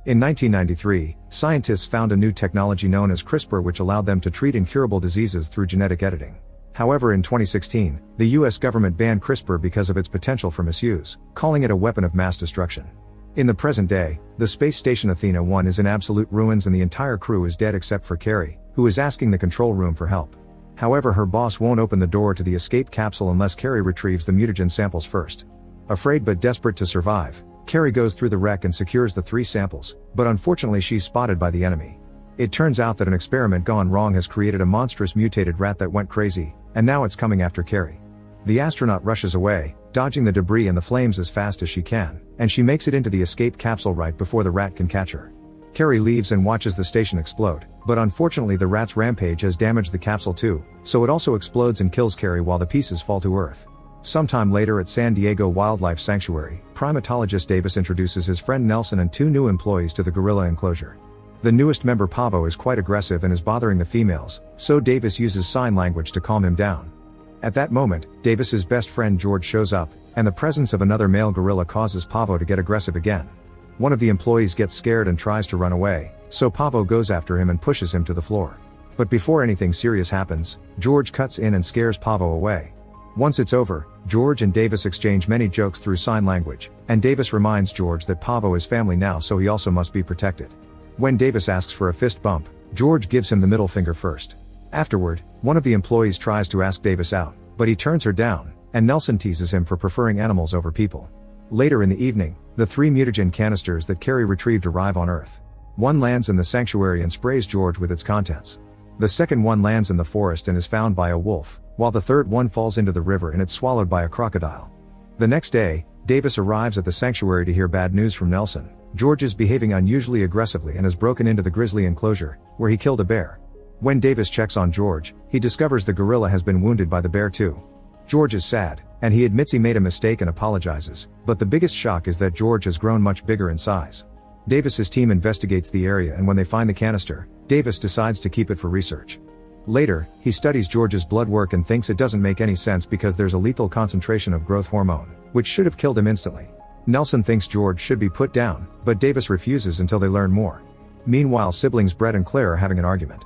In 1993, scientists found a new technology known as CRISPR which allowed them to treat incurable diseases through genetic editing. However, in 2016, the US government banned CRISPR because of its potential for misuse, calling it a weapon of mass destruction. In the present day, the space station Athena-1 is in absolute ruins and the entire crew is dead except for Carrie, who is asking the control room for help. However, her boss won't open the door to the escape capsule unless Carrie retrieves the mutagen samples first. Afraid but desperate to survive, Carrie goes through the wreck and secures the 3 samples, but unfortunately she's spotted by the enemy. It turns out that an experiment gone wrong has created a monstrous mutated rat that went crazy, and now it's coming after Carrie. The astronaut rushes away, dodging the debris and the flames as fast as she can, and she makes it into the escape capsule right before the rat can catch her. Carrie leaves and watches the station explode, but unfortunately the rat's rampage has damaged the capsule too, so it also explodes and kills Carrie while the pieces fall to Earth. Sometime later at San Diego Wildlife Sanctuary, primatologist Davis introduces his friend Nelson and 2 new employees to the gorilla enclosure. The newest member Pavo is quite aggressive and is bothering the females, so Davis uses sign language to calm him down. At that moment, Davis's best friend George shows up, and the presence of another male gorilla causes Pavo to get aggressive again. One of the employees gets scared and tries to run away, so Pavo goes after him and pushes him to the floor. But before anything serious happens, George cuts in and scares Pavo away. Once it's over, George and Davis exchange many jokes through sign language, and Davis reminds George that Pavo is family now, so he also must be protected. When Davis asks for a fist bump, George gives him the middle finger first. Afterward, one of the employees tries to ask Davis out, but he turns her down, and Nelson teases him for preferring animals over people. Later in the evening, the 3 mutagen canisters that Carrie retrieved arrive on Earth. One lands in the sanctuary and sprays George with its contents. The second one lands in the forest and is found by a wolf, while the third one falls into the river and it's swallowed by a crocodile. The next day, Davis arrives at the sanctuary to hear bad news from Nelson. George is behaving unusually aggressively and has broken into the grizzly enclosure, where he killed a bear. When Davis checks on George, he discovers the gorilla has been wounded by the bear too. George is sad, and he admits he made a mistake and apologizes, but the biggest shock is that George has grown much bigger in size. Davis's team investigates the area, and when they find the canister, Davis decides to keep it for research. Later, he studies George's blood work and thinks it doesn't make any sense because there's a lethal concentration of growth hormone, which should have killed him instantly. Nelson thinks George should be put down, but Davis refuses until they learn more. Meanwhile, siblings Brett and Claire are having an argument.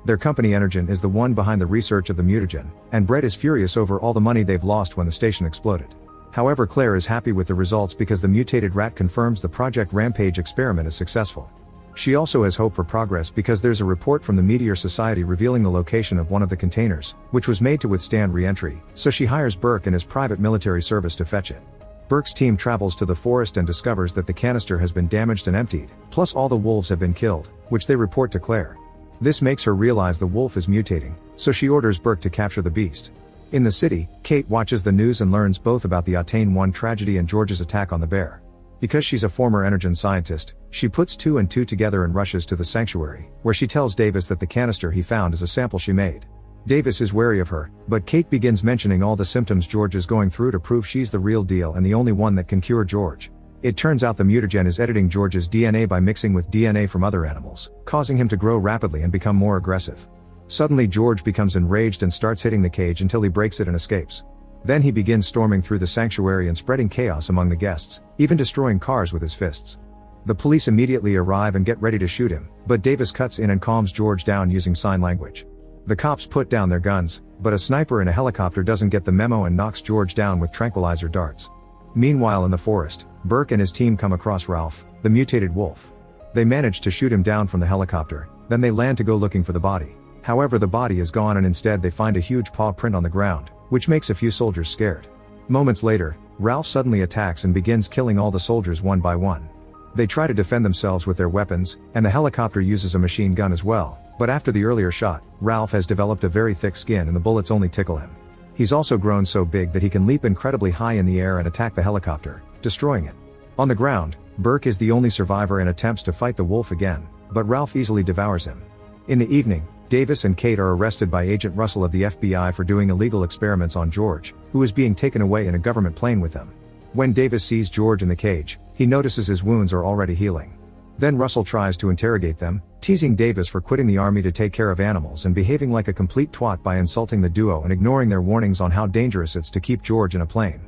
Their company Energen is the one behind the research of the mutagen, and Brett is furious over all the money they've lost when the station exploded. However, Claire is happy with the results because the mutated rat confirms the Project Rampage experiment is successful. She also has hope for progress because there's a report from the Meteor Society revealing the location of one of the containers, which was made to withstand re-entry, so she hires Burke and his private military service to fetch it. Burke's team travels to the forest and discovers that the canister has been damaged and emptied, plus all the wolves have been killed, which they report to Claire. This makes her realize the wolf is mutating, so she orders Burke to capture the beast. In the city, Kate watches the news and learns both about the Atane-1 tragedy and George's attack on the bear. Because she's a former Energen scientist, she puts 2 and 2 together and rushes to the sanctuary, where she tells Davis that the canister he found is a sample she made. Davis is wary of her, but Kate begins mentioning all the symptoms George is going through to prove she's the real deal and the only one that can cure George. It turns out the mutagen is editing George's DNA by mixing with DNA from other animals, causing him to grow rapidly and become more aggressive. Suddenly George becomes enraged and starts hitting the cage until he breaks it and escapes. Then he begins storming through the sanctuary and spreading chaos among the guests, even destroying cars with his fists. The police immediately arrive and get ready to shoot him, but Davis cuts in and calms George down using sign language. The cops put down their guns, but a sniper in a helicopter doesn't get the memo and knocks George down with tranquilizer darts. Meanwhile in the forest, Burke and his team come across Ralph, the mutated wolf. They manage to shoot him down from the helicopter, then they land to go looking for the body. However, the body is gone and instead they find a huge paw print on the ground, which makes a few soldiers scared. Moments later, Ralph suddenly attacks and begins killing all the soldiers one by one. They try to defend themselves with their weapons, and the helicopter uses a machine gun as well, but after the earlier shot, Ralph has developed a very thick skin and the bullets only tickle him. He's also grown so big that he can leap incredibly high in the air and attack the helicopter, destroying it. On the ground, Burke is the only survivor and attempts to fight the wolf again, but Ralph easily devours him. In the evening, Davis and Kate are arrested by Agent Russell of the FBI for doing illegal experiments on George, who is being taken away in a government plane with them. When Davis sees George in the cage, he notices his wounds are already healing. Then Russell tries to interrogate them, teasing Davis for quitting the army to take care of animals and behaving like a complete twat by insulting the duo and ignoring their warnings on how dangerous it's to keep George in a plane.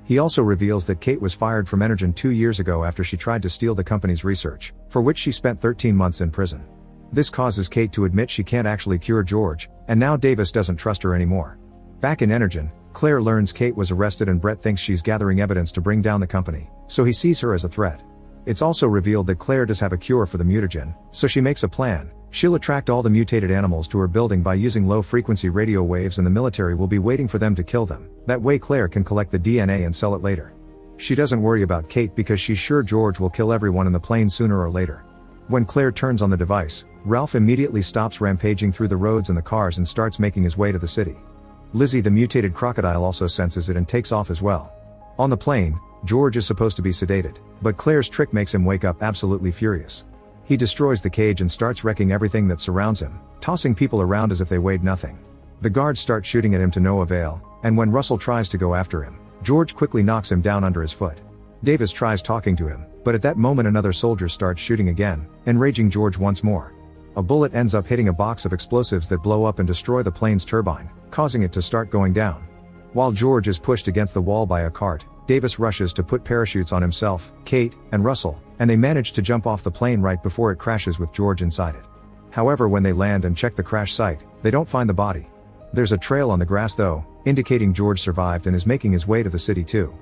He also reveals that Kate was fired from Energen 2 years ago after she tried to steal the company's research, for which she spent 13 months in prison. This causes Kate to admit she can't actually cure George, and now Davis doesn't trust her anymore. Back in Energen, Claire learns Kate was arrested and Brett thinks she's gathering evidence to bring down the company, so he sees her as a threat. It's also revealed that Claire does have a cure for the mutagen, so she makes a plan. She'll attract all the mutated animals to her building by using low-frequency radio waves, and the military will be waiting for them to kill them. That way Claire can collect the DNA and sell it later. She doesn't worry about Kate because she's sure George will kill everyone in the plane sooner or later. When Claire turns on the device, Ralph immediately stops rampaging through the roads and the cars and starts making his way to the city. Lizzie the mutated crocodile also senses it and takes off as well. On the plane, George is supposed to be sedated, but Claire's trick makes him wake up absolutely furious. He destroys the cage and starts wrecking everything that surrounds him, tossing people around as if they weighed nothing. The guards start shooting at him to no avail, and when Russell tries to go after him, George quickly knocks him down under his foot. Davis tries talking to him, but at that moment another soldier starts shooting again, enraging George once more. A bullet ends up hitting a box of explosives that blow up and destroy the plane's turbine, causing it to start going down. While George is pushed against the wall by a cart, Davis rushes to put parachutes on himself, Kate, and Russell, and they manage to jump off the plane right before it crashes with George inside it. However, when they land and check the crash site, they don't find the body. There's a trail on the grass though, indicating George survived and is making his way to the city too.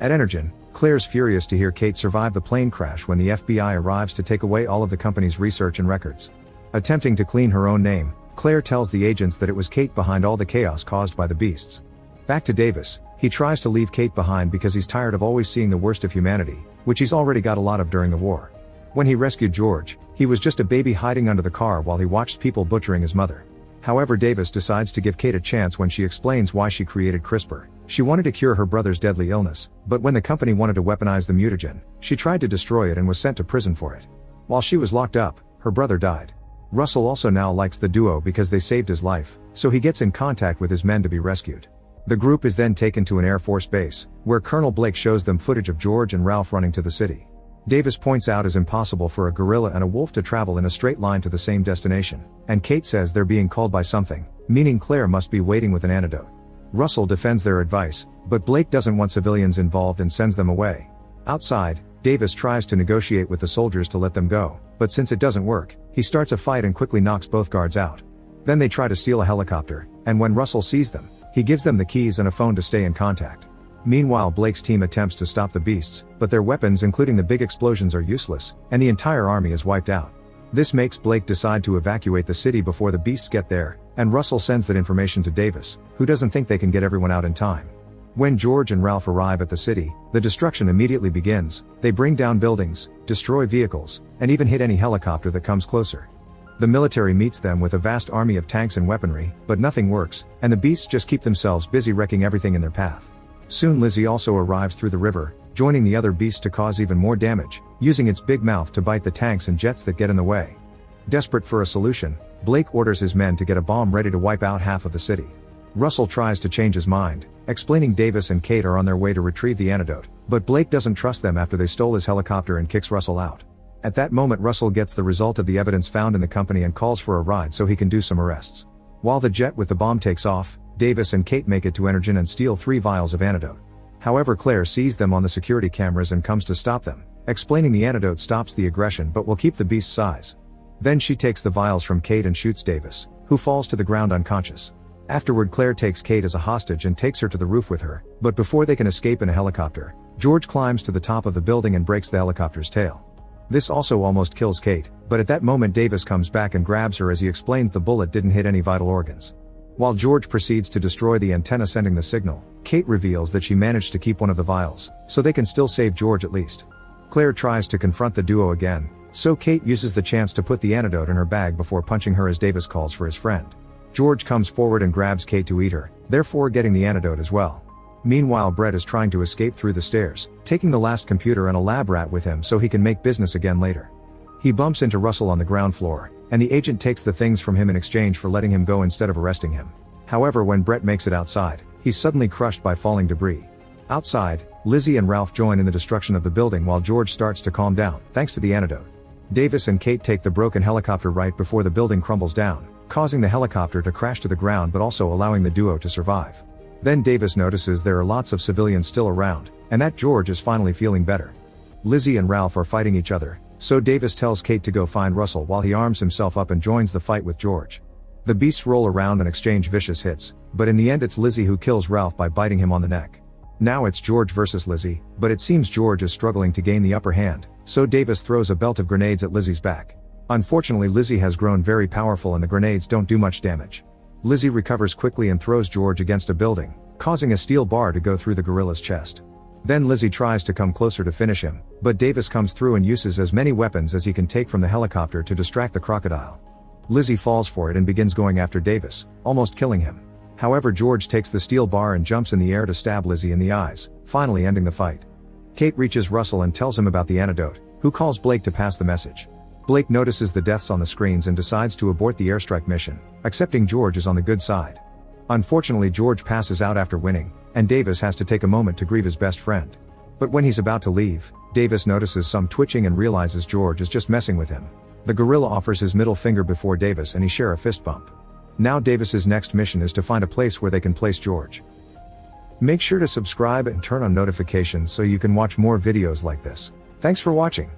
At Energen, Claire's furious to hear Kate survive the plane crash when the FBI arrives to take away all of the company's research and records. Attempting to clean her own name, Claire tells the agents that it was Kate behind all the chaos caused by the beasts. Back to Davis, he tries to leave Kate behind because he's tired of always seeing the worst of humanity, which he's already got a lot of during the war. When he rescued George, he was just a baby hiding under the car while he watched people butchering his mother. However, Davis decides to give Kate a chance when she explains why she created CRISPR. She wanted to cure her brother's deadly illness, but when the company wanted to weaponize the mutagen, she tried to destroy it and was sent to prison for it. While she was locked up, her brother died. Russell also now likes the duo because they saved his life, so he gets in contact with his men to be rescued. The group is then taken to an Air Force base, where Colonel Blake shows them footage of George and Ralph running to the city. Davis points out it's impossible for a gorilla and a wolf to travel in a straight line to the same destination, and Kate says they're being called by something, meaning Claire must be waiting with an antidote. Russell defends their advice, but Blake doesn't want civilians involved and sends them away. Outside, Davis tries to negotiate with the soldiers to let them go, but since it doesn't work, he starts a fight and quickly knocks both guards out. Then they try to steal a helicopter, and when Russell sees them, he gives them the keys and a phone to stay in contact. Meanwhile, Blake's team attempts to stop the beasts, but their weapons including the big explosions are useless, and the entire army is wiped out. This makes Blake decide to evacuate the city before the beasts get there, and Russell sends that information to Davis, who doesn't think they can get everyone out in time. When George and Ralph arrive at the city, the destruction immediately begins. They bring down buildings, destroy vehicles, and even hit any helicopter that comes closer. The military meets them with a vast army of tanks and weaponry, but nothing works, and the beasts just keep themselves busy wrecking everything in their path. Soon Lizzie also arrives through the river, joining the other beasts to cause even more damage, using its big mouth to bite the tanks and jets that get in the way. Desperate for a solution, Blake orders his men to get a bomb ready to wipe out half of the city. Russell tries to change his mind, explaining Davis and Kate are on their way to retrieve the antidote, but Blake doesn't trust them after they stole his helicopter and kicks Russell out. At that moment, Russell gets the result of the evidence found in the company and calls for a ride so he can do some arrests. While the jet with the bomb takes off, Davis and Kate make it to Energen and steal 3 vials of antidote. However, Claire sees them on the security cameras and comes to stop them, explaining the antidote stops the aggression but will keep the beast's size. Then she takes the vials from Kate and shoots Davis, who falls to the ground unconscious. Afterward, Claire takes Kate as a hostage and takes her to the roof with her, but before they can escape in a helicopter, George climbs to the top of the building and breaks the helicopter's tail. This also almost kills Kate, but at that moment Davis comes back and grabs her as he explains the bullet didn't hit any vital organs. While George proceeds to destroy the antenna sending the signal, Kate reveals that she managed to keep one of the vials, so they can still save George at least. Claire tries to confront the duo again, so Kate uses the chance to put the antidote in her bag before punching her as Davis calls for his friend. George comes forward and grabs Kate to eat her, therefore getting the antidote as well. Meanwhile, Brett is trying to escape through the stairs, taking the last computer and a lab rat with him so he can make business again later. He bumps into Russell on the ground floor, and the agent takes the things from him in exchange for letting him go instead of arresting him. However, when Brett makes it outside, he's suddenly crushed by falling debris. Outside, Lizzie and Ralph join in the destruction of the building while George starts to calm down, thanks to the antidote. Davis and Kate take the broken helicopter right before the building crumbles down, causing the helicopter to crash to the ground but also allowing the duo to survive. Then Davis notices there are lots of civilians still around, and that George is finally feeling better. Lizzie and Ralph are fighting each other, so Davis tells Kate to go find Russell while he arms himself up and joins the fight with George. The beasts roll around and exchange vicious hits, but in the end it's Lizzie who kills Ralph by biting him on the neck. Now it's George versus Lizzie, but it seems George is struggling to gain the upper hand, so Davis throws a belt of grenades at Lizzie's back. Unfortunately, Lizzie has grown very powerful and the grenades don't do much damage. Lizzie recovers quickly and throws George against a building, causing a steel bar to go through the gorilla's chest. Then Lizzie tries to come closer to finish him, but Davis comes through and uses as many weapons as he can take from the helicopter to distract the crocodile. Lizzie falls for it and begins going after Davis, almost killing him. However, George takes the steel bar and jumps in the air to stab Lizzie in the eyes, finally ending the fight. Kate reaches Russell and tells him about the antidote, who calls Blake to pass the message. Blake notices the deaths on the screens and decides to abort the airstrike mission, accepting George is on the good side. Unfortunately, George passes out after winning, and Davis has to take a moment to grieve his best friend. But when he's about to leave, Davis notices some twitching and realizes George is just messing with him. The gorilla offers his middle finger before Davis and he share a fist bump. Now Davis's next mission is to find a place where they can place George. Make sure to subscribe and turn on notifications so you can watch more videos like this. Thanks for watching.